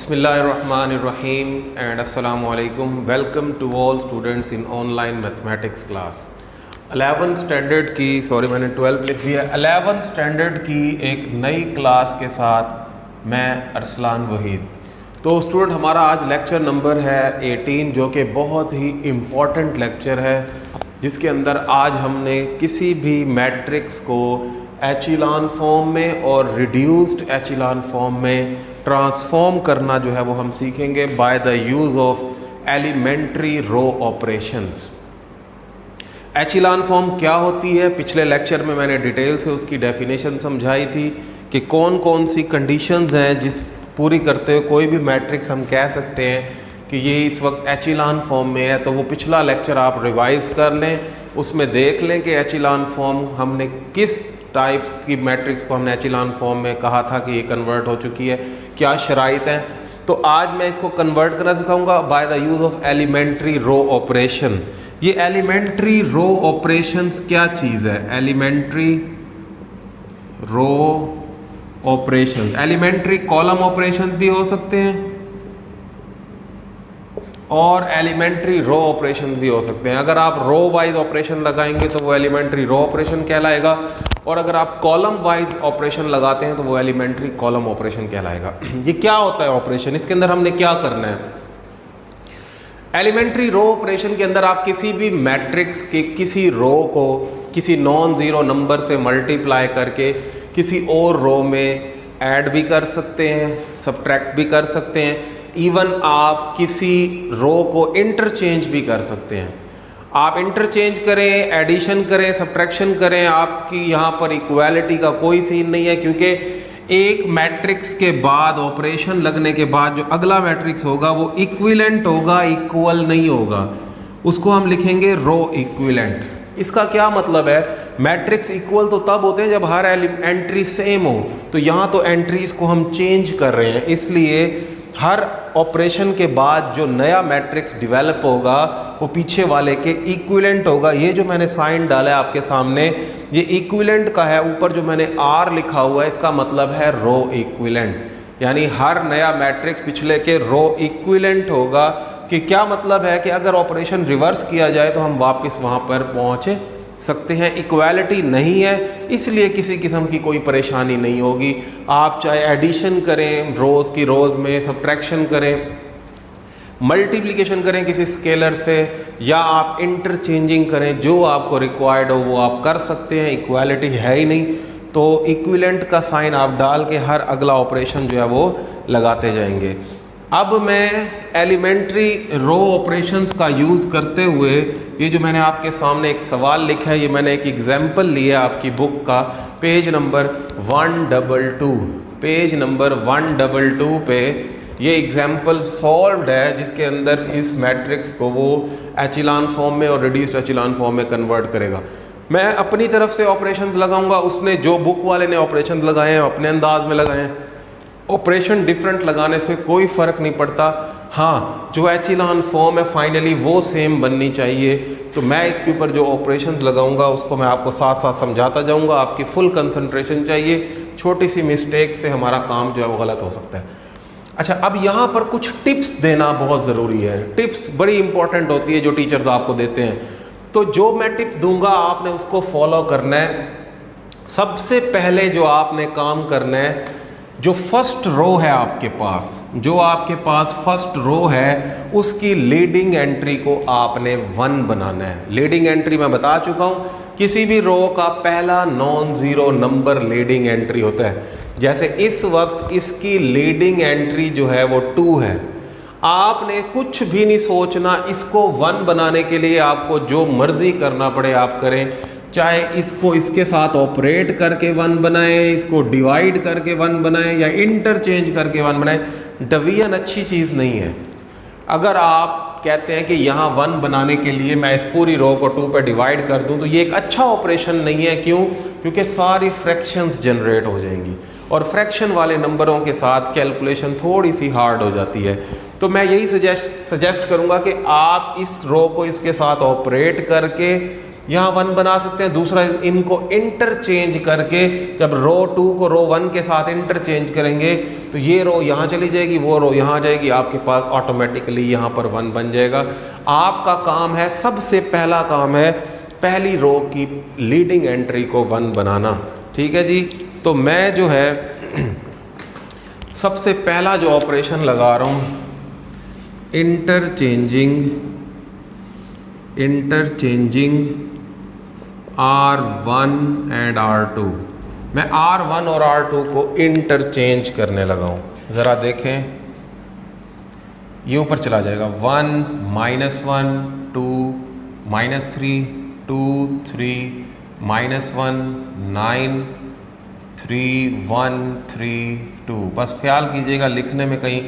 Bismillahirrahmanirrahim and Assalamu alaikum. Welcome to all students in online mathematics class. 11th standard की मैंने 12 लिख दिया। 11th standard की एक नई क्लास के साथ मैं अरसलान वहीद। तो स्टूडेंट हमारा आज लेक्चर नंबर है 18 जो कि बहुत ही इम्पॉर्टेंट लेक्चर है, जिसके अंदर आज हमने किसी भी मैट्रिक्स को एचिलॉन फॉर्म में और रिड्यूस्ड एचिलॉन फॉर्म में ट्रांसफॉर्म करना जो है वो हम सीखेंगे by the use of elementary row operations. Echelon form क्या होती है, पिछले लेक्चर में मैंने डिटेल से उसकी डेफिनेशन समझाई थी कि कौन कौन सी कंडीशंस हैं जिस पूरी करते हुए कोई भी मैट्रिक्स हम कह सकते हैं कि ये इस वक्त एचिलॉन फॉर्म में है। तो वो पिछला लेक्चर आप रिवाइज कर लें, उसमें देख लें कि एचिलॉन फॉर्म हमने किस टाइप्स की मैट्रिक्स को हमने एचिलॉन फॉर्म में कहा था कि ये कन्वर्ट हो चुकी है, क्या शराइत हैं। तो आज मैं इसको कन्वर्ट करना सिखाऊंगा by the use of elementary row operation. ये एलिमेंट्री रो ऑपरेशंस क्या चीज़ है? Elementary row operation, elementary column operation भी हो सकते हैं और एलिमेंट्री रो ऑपरेशन भी हो सकते हैं। अगर आप रो वाइज ऑपरेशन लगाएंगे तो वो एलिमेंट्री रो ऑपरेशन कहलाएगा, और अगर आप कॉलम वाइज ऑपरेशन लगाते हैं तो वो एलिमेंट्री कॉलम ऑपरेशन कहलाएगा। ये क्या होता है ऑपरेशन, इसके अंदर हमने क्या करना है? एलिमेंट्री रो ऑपरेशन के अंदर आप किसी भी मैट्रिक्स के किसी रो को किसी नॉन ज़ीरो नंबर से मल्टीप्लाई करके किसी और रो में ऐड भी कर सकते हैं, सब्ट्रैक्ट भी कर सकते हैं, इवन आप किसी रो को इंटरचेंज भी कर सकते हैं। आप इंटरचेंज करें, एडिशन करें, सब्ट्रैक्शन करें, आपकी यहाँ पर इक्वालिटी का कोई सीन नहीं है, क्योंकि एक मैट्रिक्स के बाद ऑपरेशन लगने के बाद जो अगला मैट्रिक्स होगा वो इक्विवेलेंट होगा, इक्वल नहीं होगा। उसको हम लिखेंगे रो इक्विवेलेंट। इसका क्या मतलब है? मैट्रिक्स इक्वल तो तब होते हैं जब हर एंट्री सेम हो। तो यहाँ तो एंट्रीज को हम चेंज कर रहे हैं, इसलिए हर ऑपरेशन के बाद जो नया मैट्रिक्स डेवलप होगा वो पीछे वाले के इक्विवेलेंट होगा। ये जो मैंने साइन डाला है आपके सामने, ये इक्विवेलेंट का है। ऊपर जो मैंने आर लिखा हुआ है इसका मतलब है रो इक्विवेलेंट, यानी हर नया मैट्रिक्स पिछले के रो इक्विवेलेंट होगा। कि क्या मतलब है कि अगर ऑपरेशन रिवर्स किया जाए तो हम वापस वहाँ पर पहुँच सकते हैं। इक्वालिटी नहीं है, इसलिए किसी किस्म की कोई परेशानी नहीं होगी। आप चाहे एडिशन करें रोज़ की रोज़ में, सब्ट्रैक्शन करें, मल्टीप्लिकेशन करें किसी स्केलर से, या आप इंटरचेंजिंग करें, जो आपको रिक्वायर्ड हो वो आप कर सकते हैं। इक्वालिटी है ही नहीं तो इक्विवेलेंट का साइन आप डाल के हर अगला ऑपरेशन जो है वो लगाते जाएंगे। अब मैं एलिमेंट्री रो ऑपरेशंस का यूज़ करते हुए ये जो मैंने आपके सामने एक सवाल लिखा है, ये मैंने एक एग्जाम्पल लिया आपकी बुक का पेज नंबर 122। पेज नंबर 122 पे ये एग्जाम्पल सॉल्व्ड है, जिसके अंदर इस मैट्रिक्स को वो एचिलॉन फॉर्म में और रिड्यूस्ड एचिलॉन फॉर्म में कन्वर्ट करेगा। मैं अपनी तरफ से ऑपरेशंस लगाऊंगा, उसने जो बुक वाले ने ऑपरेशंस लगाए हैं अपने अंदाज में लगाए हैं। ऑपरेशन डिफरेंट लगाने से कोई फ़र्क नहीं पड़ता। हाँ, जो एचिलॉन फॉर्म है फाइनली वो सेम बननी चाहिए। तो मैं इसके ऊपर जो ऑपरेशंस लगाऊंगा उसको मैं आपको साथ साथ समझाता जाऊंगा। आपकी फुल कंसंट्रेशन चाहिए, छोटी सी मिस्टेक से हमारा काम जो है वो गलत हो सकता है। अच्छा, अब यहाँ पर कुछ टिप्स देना बहुत ज़रूरी है। टिप्स बड़ी इंपॉर्टेंट होती है जो टीचर्स आपको देते हैं। तो जो मैं टिप दूंगा आपने उसको फॉलो करना है। सबसे पहले जो आपने काम करना है, जो फर्स्ट रो है आपके पास, जो आपके पास फर्स्ट रो है उसकी लीडिंग एंट्री को आपने 1 बनाना है। लीडिंग एंट्री मैं बता चुका हूँ, किसी भी रो का पहला non zero number leading entry होता है। जैसे इस वक्त इसकी लीडिंग एंट्री जो है वो 2 है। आपने कुछ भी नहीं सोचना, इसको 1 बनाने के लिए आपको जो मर्ज़ी करना पड़े आप करें। चाहे इसको इसके साथ ऑपरेट करके 1 बनाएं, इसको डिवाइड करके 1 बनाएं, या इंटरचेंज करके 1 बनाएं। डिवीजन अच्छी चीज़ नहीं है। अगर आप कहते हैं कि यहाँ 1 बनाने के लिए मैं इस पूरी रो को 2 पे डिवाइड कर दूँ तो ये एक अच्छा ऑपरेशन नहीं है। क्यों? क्योंकि सारी फ्रैक्शंस जनरेट हो जाएंगी और फ्रैक्शन वाले नंबरों के साथ कैलकुलेशन थोड़ी सी हार्ड हो जाती है। तो मैं यही सजेस्ट करूँगा कि आप इस रो को इसके साथ ऑपरेट करके यहाँ 1 बना सकते हैं। दूसरा, इनको इंटरचेंज करके जब रो 2 को रो 1 के साथ इंटरचेंज करेंगे तो ये रो यहाँ चली जाएगी, वो रो यहाँ आ जाएगी, आपके पास ऑटोमेटिकली यहाँ पर 1 बन जाएगा। आपका काम है, सबसे पहला काम है पहली रो की लीडिंग एंट्री को 1 बनाना। ठीक है जी। तो मैं जो है सबसे पहला जो ऑपरेशन लगा रहा हूँ, इंटरचेंजिंग R1 एंड R2। मैं R1 और R2 को इंटरचेंज करने लगा हूँ। ज़रा देखें, ये ऊपर चला जाएगा 1 -1 2 -3 2 3 -1 9 3 1 3 2। बस ख्याल कीजिएगा लिखने में कहीं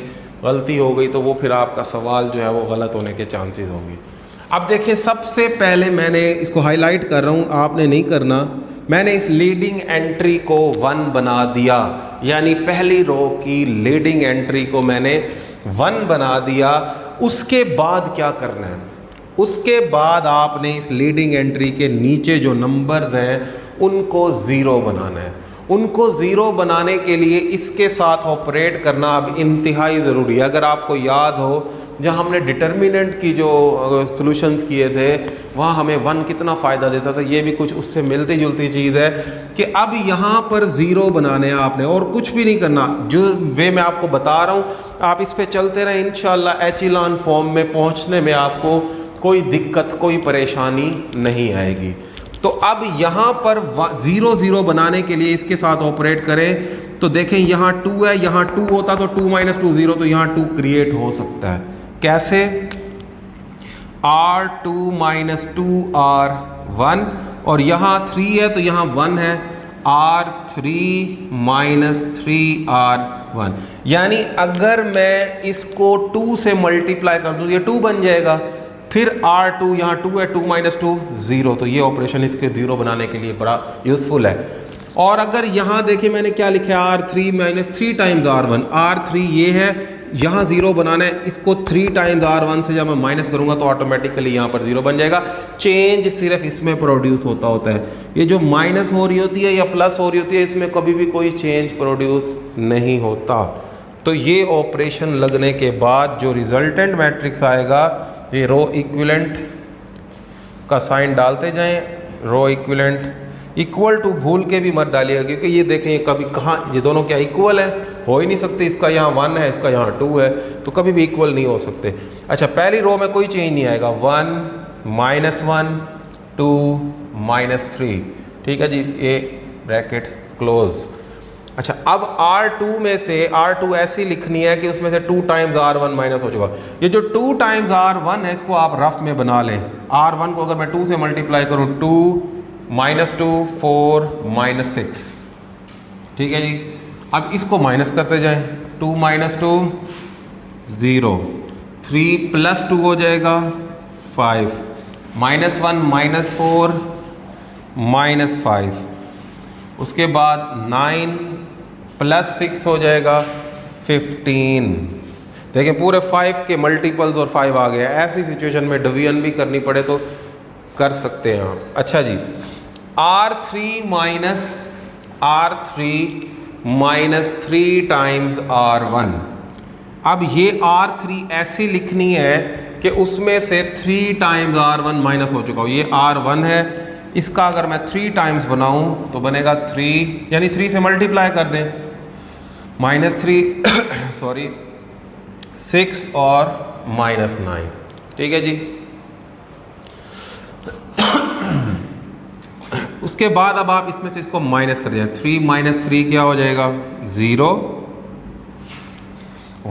गलती हो गई तो वो फिर आपका सवाल जो है वो गलत होने के चांसेस होंगे। अब देखिए, सबसे पहले मैंने इसको हाईलाइट कर रहा हूँ, आपने नहीं करना। मैंने इस लीडिंग एंट्री को 1 बना दिया, यानी पहली रो की लीडिंग एंट्री को मैंने 1 बना दिया। उसके बाद क्या करना है? उसके बाद आपने इस लीडिंग एंट्री के नीचे जो नंबर्स हैं उनको 0 बनाना है। उनको 0 बनाने के लिए इसके साथ ऑपरेट करना अब इंतहाई ज़रूरी है। अगर आपको याद हो, जहाँ हमने डिटर्मिनेंट की जो सॉल्यूशंस किए थे वहाँ हमें 1 कितना फ़ायदा देता था, ये भी कुछ उससे मिलती जुलती चीज़ है कि अब यहाँ पर 0 बनाने हैं आपने, और कुछ भी नहीं करना। जो वे मैं आपको बता रहा हूँ आप इस पे चलते रहें, इंशाल्लाह एचिलॉन फॉर्म में पहुँचने में आपको कोई दिक्कत, कोई परेशानी नहीं आएगी। तो अब यहाँ पर 0 0 बनाने के लिए इसके साथ ऑपरेट करें तो देखें, यहाँ 2 है, यहाँ 2 होता तो 2 - 2 0, तो यहाँ 2 क्रिएट हो सकता है। कैसे? R2 - 2 R1, और यहाँ 3 है तो यहाँ 1 है, R3 - 3 R1। यानी अगर मैं इसको 2 से मल्टीप्लाई कर दूँ, ये 2 बन जाएगा। फिर R2, यहाँ 2 है, 2 - 2 0, तो ये ऑपरेशन इसके 0 बनाने के लिए बड़ा यूज़फुल है। और अगर यहाँ देखिए मैंने क्या लिखा है, R3 - 3 टाइम्स R1, R3 ये है, यहाँ 0 बनाना है, इसको 3 टाइम्स R1 से जब मैं माइनस करूँगा तो ऑटोमेटिकली यहाँ पर 0 बन जाएगा। चेंज सिर्फ इसमें प्रोड्यूस होता है। ये जो माइनस हो रही होती है या प्लस हो रही होती है, इसमें कभी भी कोई चेंज प्रोड्यूस नहीं होता। तो ये ऑपरेशन लगने के बाद जो रिजल्टेंट मैट्रिक्स आएगा, ये रो इक्विवेलेंट का साइन डालते जाएं, रो इक्विवेलेंट इक्वल टू भूल के भी मत डालिएगा, क्योंकि ये देखें कभी कहाँ ये दोनों क्या इक्वल है, हो ही नहीं सकते। इसका यहाँ 1 है, इसका यहाँ 2 है, तो कभी भी इक्वल नहीं हो सकते। अच्छा, पहली रो में कोई चेंज नहीं आएगा, 1 -1 2 -3। ठीक है जी, ये ब्रैकेट क्लोज। अच्छा, अब R2 में से R2 ऐसी लिखनी है कि उसमें से 2 टाइम्स R1 माइनस हो चुका। ये जो 2 टाइम्स R1 है इसको आप रफ में बना लें। R1 को अगर मैं 2 से मल्टीप्लाई करूँ, 2 -2 4 -6। ठीक है जी। अब इसको माइनस करते जाएं, 2 - 2 0, 3 + 2 हो जाएगा 5, -1 -4 -5, उसके बाद 9 + 6 हो जाएगा 15। देखें पूरे 5 के मल्टीपल्स और 5 आ गया। ऐसी सिचुएशन में डिवीजन भी करनी पड़े तो कर सकते हैं आप। अच्छा जी, R3 - 3 टाइम्स R1। अब ये R3 ऐसी लिखनी है कि उसमें से 3 टाइम्स R1 माइनस हो चुका हो। ये R1 है, इसका अगर मैं 3 टाइम्स बनाऊं तो बनेगा 3, यानी 3 से मल्टीप्लाई कर दें, -3 सॉरी 6 और -9। ठीक है जी। उसके बाद अब आप इसमें से इसको माइनस कर दिया, 3 - 3 क्या हो जाएगा 0,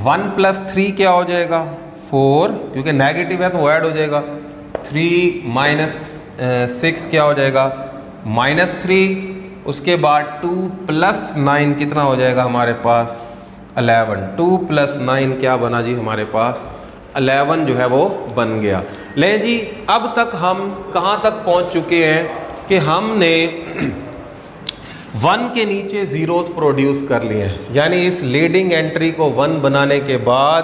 1 + 3 क्या हो जाएगा 4, क्योंकि नेगेटिव है तो ऐड हो जाएगा। 3 - 6 क्या हो जाएगा -3। उसके बाद 2 + 9 कितना हो जाएगा हमारे पास 11। 2 + 9 क्या बना जी हमारे पास 11 जो है वो बन गया। ले जी, अब तक हम कहाँ तक पहुँच चुके हैं कि हमने 1 के नीचे ज़ीरोस प्रोड्यूस कर लिए हैं, यानी इस लीडिंग एंट्री को 1 बनाने के बाद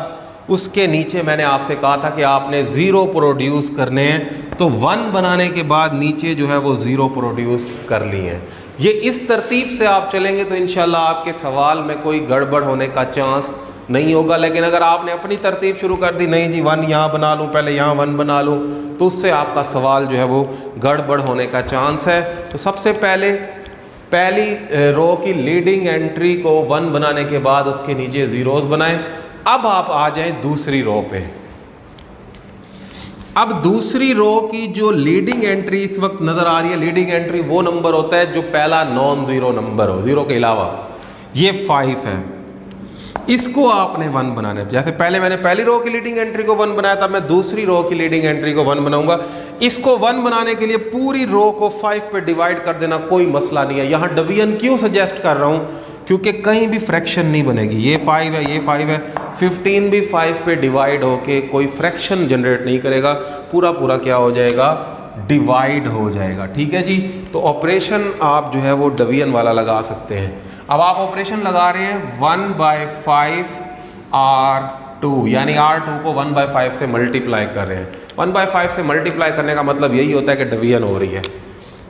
उसके नीचे मैंने आपसे कहा था कि आपने ज़ीरो प्रोड्यूस करने हैं, तो 1 बनाने के बाद नीचे जो है वो ज़ीरो प्रोड्यूस कर लिए हैं। ये इस तरतीब से आप चलेंगे तो इंशाल्लाह आपके सवाल में कोई गड़बड़ होने का चांस नहीं होगा। लेकिन अगर आपने अपनी तरतीब शुरू कर दी, नहीं जी 1 यहाँ बना लूँ, पहले यहाँ 1 बना लूँ, तो उससे आपका सवाल जो है वो गड़बड़ होने का चांस है। तो सबसे पहले पहली रो की लीडिंग एंट्री को 1 बनाने के बाद उसके नीचे ज़ीरोज़ बनाएं। अब आप आ जाएं दूसरी रो पे। अब दूसरी रो की जो लीडिंग एंट्री इस वक्त नज़र आ रही है, लीडिंग एंट्री वो नंबर होता है जो पहला नॉन ज़ीरो नंबर हो, ज़ीरो के अलावा। ये 5 है, इसको आपने 1 बनाना है। जैसे पहले मैंने पहली रो की लीडिंग एंट्री को 1 बनाया था, मैं दूसरी रो की लीडिंग एंट्री को 1 बनाऊंगा। इसको 1 बनाने के लिए पूरी रो को 5 पे डिवाइड कर देना, कोई मसला नहीं है। यहाँ डिवीजन क्यों सजेस्ट कर रहा हूँ, क्योंकि कहीं भी फ्रैक्शन नहीं बनेगी। ये 5 है, ये 5 है, 15 भी 5 पे डिवाइड होके कोई फ्रैक्शन जनरेट नहीं करेगा, पूरा पूरा क्या हो जाएगा, डिवाइड हो जाएगा। ठीक है जी। तो ऑपरेशन आप जो है वो डिवीजन वाला लगा सकते हैं। अब आप ऑपरेशन लगा रहे हैं 1/5 R2, यानी R2 को 1/5 से मल्टीप्लाई कर रहे हैं। 1/5 से मल्टीप्लाई करने का मतलब यही होता है कि डिवीजन हो रही है,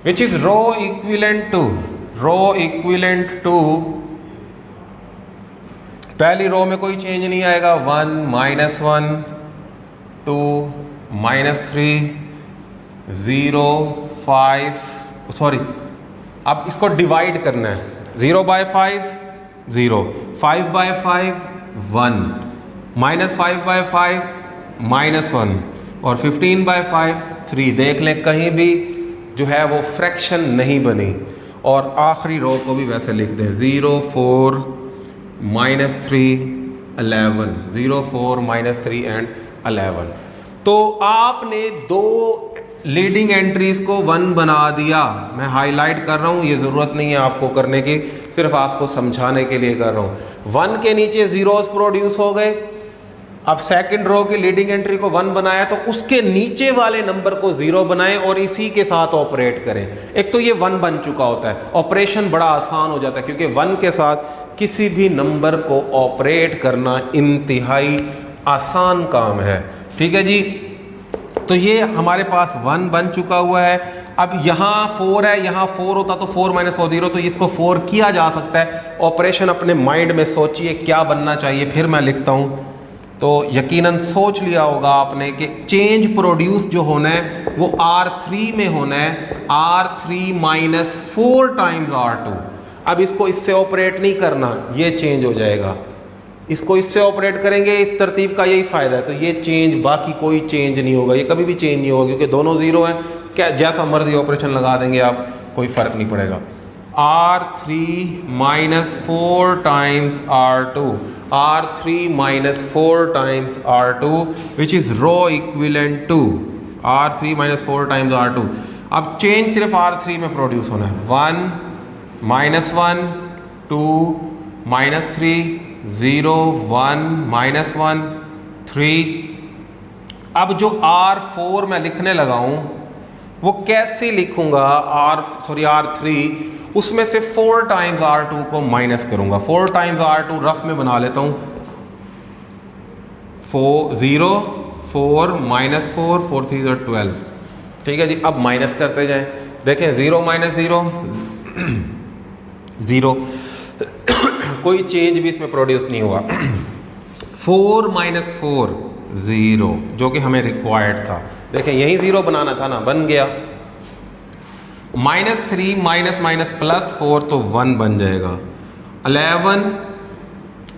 which is row equivalent to पहली रो में कोई चेंज नहीं आएगा, 1 -1 2 -3 0 5 सॉरी, अब इसको डिवाइड करना है। 0/5 0, 5/5 1, -5/5 -1 और 15/5 3। देख लें कहीं भी जो है वो फ्रैक्शन नहीं बनी। और आखिरी रो को भी वैसे लिख दें, 0 4 -3 11, 0 4 -3 एंड 11। तो आपने दो लीडिंग एंट्रीज को 1 बना दिया। मैं हाईलाइट कर रहा हूँ, ये ज़रूरत नहीं है आपको करने की, सिर्फ आपको समझाने के लिए कर रहा हूँ। 1 के नीचे ज़ीरोज़ प्रोड्यूस हो गए। अब सेकंड रो की लीडिंग एंट्री को 1 बनाया तो उसके नीचे वाले नंबर को 0 बनाएं और इसी के साथ ऑपरेट करें। एक तो ये 1 बन चुका होता है, ऑपरेशन बड़ा आसान हो जाता है, क्योंकि 1 के साथ किसी भी नंबर को ऑपरेट करना इंतहाई आसान काम है। ठीक है जी। तो ये हमारे पास 1 बन चुका हुआ है। अब यहाँ 4 है, यहाँ 4 होता तो 4 - 4 0, तो इसको 4 किया जा सकता है। ऑपरेशन अपने माइंड में सोचिए क्या बनना चाहिए, फिर मैं लिखता हूँ। तो यकीनन सोच लिया होगा आपने कि चेंज प्रोड्यूस जो होना है वो R3 में होना है, R3 - 4 टाइम्स R2। अब इसको इससे ऑपरेट नहीं करना, ये चेंज हो जाएगा। इसको इससे ऑपरेट करेंगे, इस तरतीब का यही फ़ायदा है। तो ये चेंज, बाकी कोई चेंज नहीं होगा, ये कभी भी चेंज नहीं होगा, क्योंकि दोनों ज़ीरो हैं। क्या जैसा मर्जी ऑपरेशन लगा देंगे आप, कोई फ़र्क नहीं पड़ेगा। R3 - 4 times R2, R3 - 4 times R2 which is row equivalent to R3 - 4 times R2। अब चेंज सिर्फ R3 में प्रोड्यूस होना है। 1 -1 2 -3 0 1 -1 3। अब जो R4 मैं लिखने लगा हूँ वो कैसे लिखूँगा, R3, उसमें से 4 टाइम्स R2 को माइनस करूँगा। 4 टाइम्स R2 रफ में बना लेता हूँ, 0 4 -4 4 3 12। ठीक है जी। अब माइनस करते जाएं, देखें 0 - 0 0, कोई चेंज भी इसमें प्रोड्यूस नहीं हुआ। 4 - 4 0, जो कि हमें रिक्वायर्ड था। देखें यही 0 बनाना था ना, बन गया। -3 -+4 तो 1 बन जाएगा। 11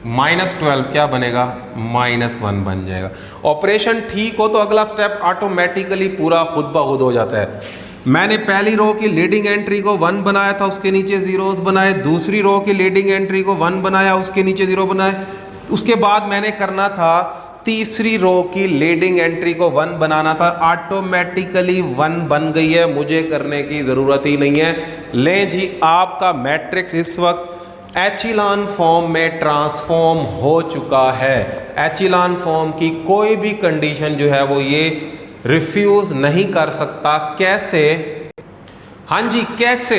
-12 क्या बनेगा, -1 बन जाएगा। ऑपरेशन ठीक हो तो अगला स्टेप ऑटोमेटिकली पूरा खुद ब खुद हो जाता है। मैंने पहली रो की लीडिंग एंट्री को 1 बनाया था, उसके नीचे ज़ीरोज़ बनाए। दूसरी रो की लीडिंग एंट्री को 1 बनाया, उसके नीचे 0 बनाए। उसके बाद मैंने करना था तीसरी रो की लीडिंग एंट्री को 1 बनाना था। ऑटोमेटिकली 1 बन गई है, मुझे करने की ज़रूरत ही नहीं है। लें जी, आपका मैट्रिक्स इस वक्त एचिलॉन फॉर्म में ट्रांसफॉर्म हो चुका है। एचिलॉन फॉर्म की कोई भी कंडीशन जो है वो ये रिफ्यूज़ नहीं कर सकता। कैसे? हाँ जी, कैसे?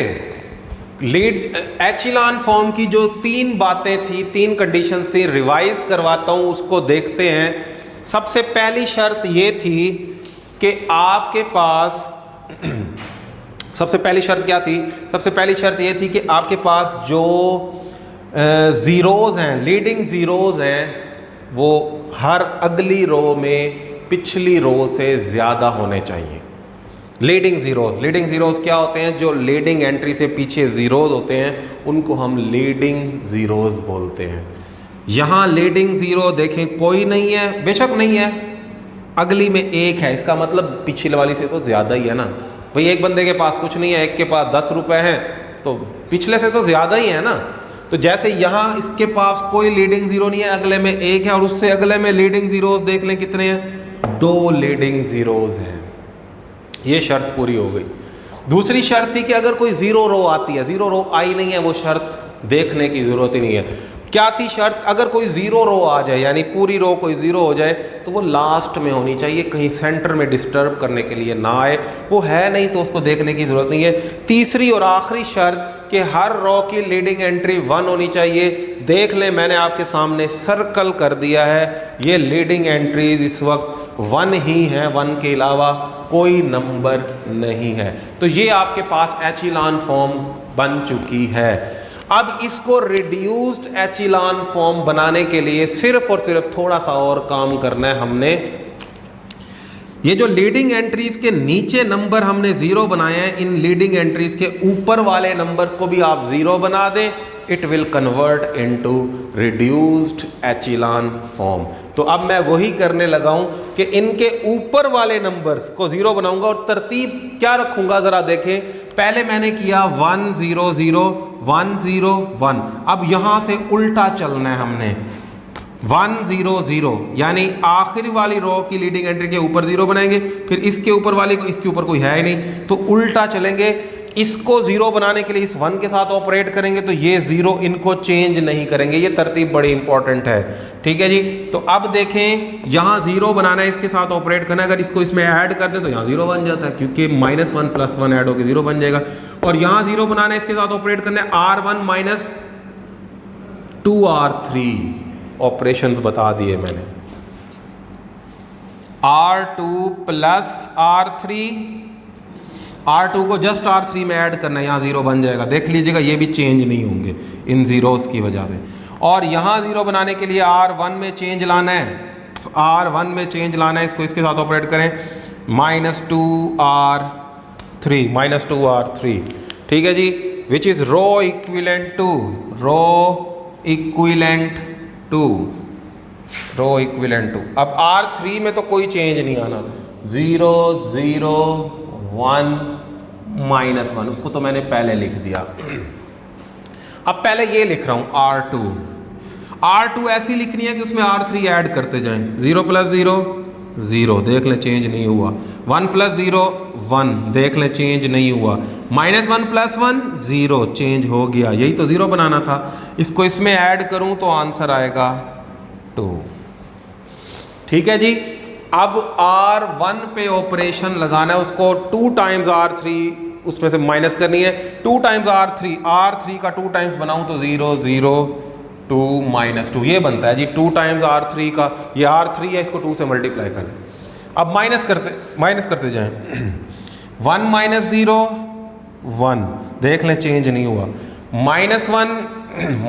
लीड एचिलॉन फॉर्म की जो 3 बातें थी, 3 कंडीशंस थी, रिवाइज करवाता हूँ, उसको देखते हैं। सबसे पहली शर्त ये थी कि आपके पास सबसे पहली शर्त क्या थी? सबसे पहली शर्त ये थी कि आपके पास जो ज़ीरोज़ हैं, लीडिंग ज़ीरोज़ हैं, वो हर अगली रो में पिछली रो से ज़्यादा होने चाहिए। लीडिंग ज़ीरोज़ क्या होते हैं? जो लीडिंग एंट्री से पीछे ज़ीरोज़ होते हैं उनको हम लीडिंग ज़ीरोज़ बोलते हैं। यहाँ लीडिंग ज़ीरो देखें कोई नहीं है, बेशक नहीं है, अगली में 1 है, इसका मतलब पिछले वाली से तो ज़्यादा ही है ना भाई। एक बंदे के पास कुछ नहीं है, एक के पास 10 रुपये हैं, तो पिछले से तो ज़्यादा ही है ना। तो जैसे यहाँ इसके पास कोई लीडिंग ज़ीरो नहीं है, अगले में 1 है, और उससे अगले में लीडिंग ज़ीरोज़ देख लें कितने हैं, 2 लीडिंग ज़ीरोज़ हैं। ये शर्त पूरी हो गई। दूसरी शर्त थी कि अगर कोई ज़ीरो रो आती है, ज़ीरो रो आई नहीं है, वो शर्त देखने की ज़रूरत ही नहीं है। क्या थी शर्त? अगर कोई ज़ीरो रो आ जाए, यानी पूरी रो कोई ज़ीरो हो जाए, तो वो लास्ट में होनी चाहिए, कहीं सेंटर में डिस्टर्ब करने के लिए ना आए। वो है नहीं तो उसको देखने की ज़रूरत नहीं है। तीसरी और आखिरी शर्त कि हर रो की लीडिंग एंट्री 1 होनी चाहिए। देख लें, मैंने आपके सामने सर्कल कर दिया है, ये लीडिंग एंट्रीज इस वक्त 1 ही है, 1 के अलावा कोई नंबर नहीं है। तो ये आपके पास एचिलॉन फॉर्म बन चुकी है। अब इसको रिड्यूस्ड एचिलॉन फॉर्म बनाने के लिए सिर्फ और सिर्फ थोड़ा सा और काम करना है हमने। ये जो लीडिंग एंट्रीज के नीचे नंबर हमने 0 बनाए हैं, इन लीडिंग एंट्रीज के ऊपर वाले नंबर्स को भी आप 0 बना दें, it will convert into reduced echelon form. तो अब मैं वही करने लगा हूं कि इनके ऊपर वाले नंबर्स को 0 बनाऊंगा, और तरतीब क्या रखूंगा जरा देखें। पहले मैंने किया 1 0 0 1 0 1। अब यहां से उल्टा चलना है हमने, 1 0 0, यानी आखिरी वाली रो की लीडिंग एंट्री के ऊपर 0 बनाएंगे, फिर इसके ऊपर वाली को, इसके ऊपर कोई है ही नहीं, तो उल्टा चलेंगे। इसको 0 बनाने के लिए इस 1 के साथ ऑपरेट करेंगे, तो ये 0 इनको चेंज नहीं करेंगे। ये तरतीब बड़ी इंपॉर्टेंट है, ठीक है जी। तो अब देखें, यहाँ 0 बनाना है, इसके साथ ऑपरेट करना है। अगर इसको इसमें ऐड कर दें तो यहाँ 0 बन जाता है, क्योंकि -1 + 1 ऐड होकर 0 बन जाएगा। और यहाँ 0 बनाना है, इसके साथ ऑपरेट करना है, R1 - 2R3 ऑपरेशंस बता दिए मैंने। R2 + R3, R2 को जस्ट R3 में ऐड करना है, यहाँ 0 बन जाएगा। देख लीजिएगा, ये भी चेंज नहीं होंगे इन ज़ीरोज़ की वजह से। और यहाँ 0 बनाने के लिए R1 में चेंज लाना है, R1 में चेंज लाना है, इसको इसके साथ ऑपरेट करें, -2R3, ठीक है जी, which is row equivalent to. अब R3 में तो कोई चेंज नहीं आना, 0 0 1 -1, उसको तो मैंने पहले लिख दिया। अब पहले ये लिख रहा हूं R2 ऐसी लिखनी है कि उसमें R3 ऐड करते जाएं। 0 + 0 0, देख लें चेंज नहीं हुआ। 1 + 0 1, देख लें चेंज नहीं हुआ। -1 + 1 0, चेंज हो गया। यही तो 0 बनाना था। इसको इसमें ऐड करूं तो आंसर आएगा 2, ठीक है जी। अब R1 पे ऑपरेशन लगाना है, उसको 2 टाइम्स R3 उसमें से माइनस करनी है। 2 टाइम्स R3 का 2 टाइम्स बनाऊं तो 0 0 2 -2, ये बनता है जी। 2 टाइम्स R3 का, ये R3 है, इसको 2 से मल्टीप्लाई कर दें। अब माइनस करते जाएं। 1 - 0 1, देख लें चेंज नहीं हुआ। -1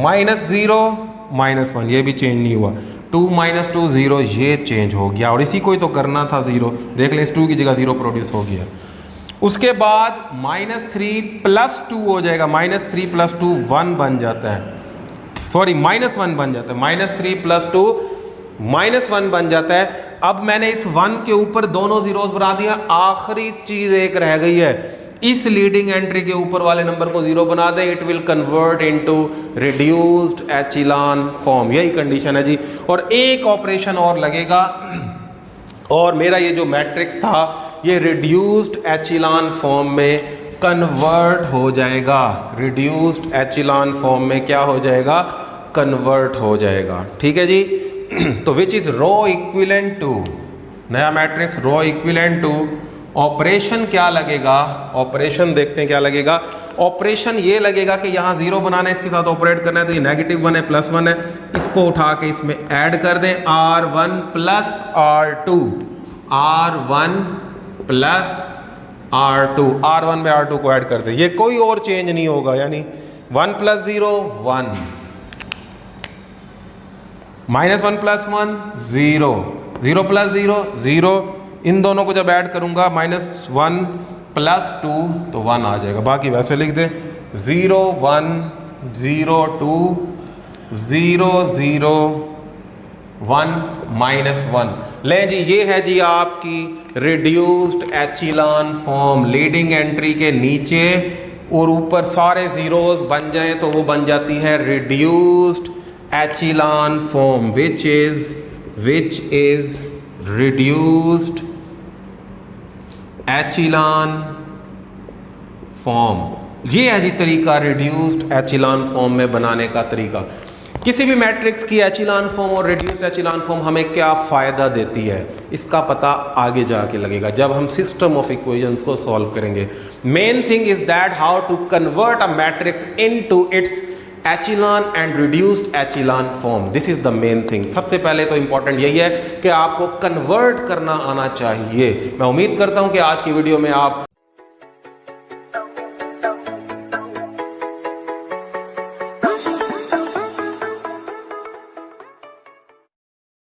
-0 -1, ये भी चेंज नहीं हुआ। 2 - 2 0, ये चेंज हो गया, और इसी को ही तो करना था 0। देख लें, इस 2 की जगह 0 प्रोड्यूस हो गया। उसके बाद -3 + 2 हो जाएगा, -3 + 2 1 बन जाता है, सॉरी -1 बन जाता है। -3 + 2 -1 बन जाता है। अब मैंने इस 1 के ऊपर दोनों जीरोस बना दिया, आखिरी चीज एक रह गई है। इस लीडिंग एंट्री के ऊपर वाले नंबर को 0 बना दे, it will convert into reduced echelon form. यही कंडीशन है जी। और एक ऑपरेशन और लगेगा, और मेरा ये जो मैट्रिक्स था ये रिड्यूस्ड एचिलॉन फॉर्म में कन्वर्ट हो जाएगा। रिड्यूस्ड एचिलॉन फॉर्म में क्या हो जाएगा? कन्वर्ट हो जाएगा। ठीक है जी। तो which is row equivalent to, नया matrix row equivalent to, operation क्या लगेगा? ऑपरेशन देखते हैं क्या लगेगा। ऑपरेशन ये लगेगा कि यहाँ 0 बनाना है, इसके साथ ऑपरेट करना है, तो ये -1 है +1 है, इसको उठा के इसमें ऐड कर दें, R1 plus R2, R1 plus R2, R1 में R2 को ऐड कर दें, ये कोई और चेंज नहीं होगा, यानी 1 + 0 1, -1 + 1 0, 0 + 0 0, इन दोनों को जब ऐड करूंगा -1 + 2 तो 1 आ जाएगा, बाकी वैसे लिख दे 0 1 0 2 0 0 1 -1। ले जी, ये है जी आपकी reduced echelon form. Leading entry के नीचे और ऊपर सारे जीरोस बन जाएं तो वो बन जाती है reduced echelon form, which is reduced echelon form. ये है जी तरीका रिड्यूस्ड एचिलॉन फॉर्म में बनाने का तरीका। किसी भी मैट्रिक्स की एचिलॉन फॉर्म और रिड्यूस्ड एचिलॉन फॉर्म हमें क्या फ़ायदा देती है, इसका पता आगे जाके लगेगा जब हम सिस्टम ऑफ इक्वेशंस को सॉल्व करेंगे। Main thing is that how to convert a matrix into its echelon and reduced echelon form, this is the main thing. सबसे पहले तो इंपॉर्टेंट यही है कि आपको कन्वर्ट करना आना चाहिए। मैं उम्मीद करता हूं कि आज की वीडियो में आप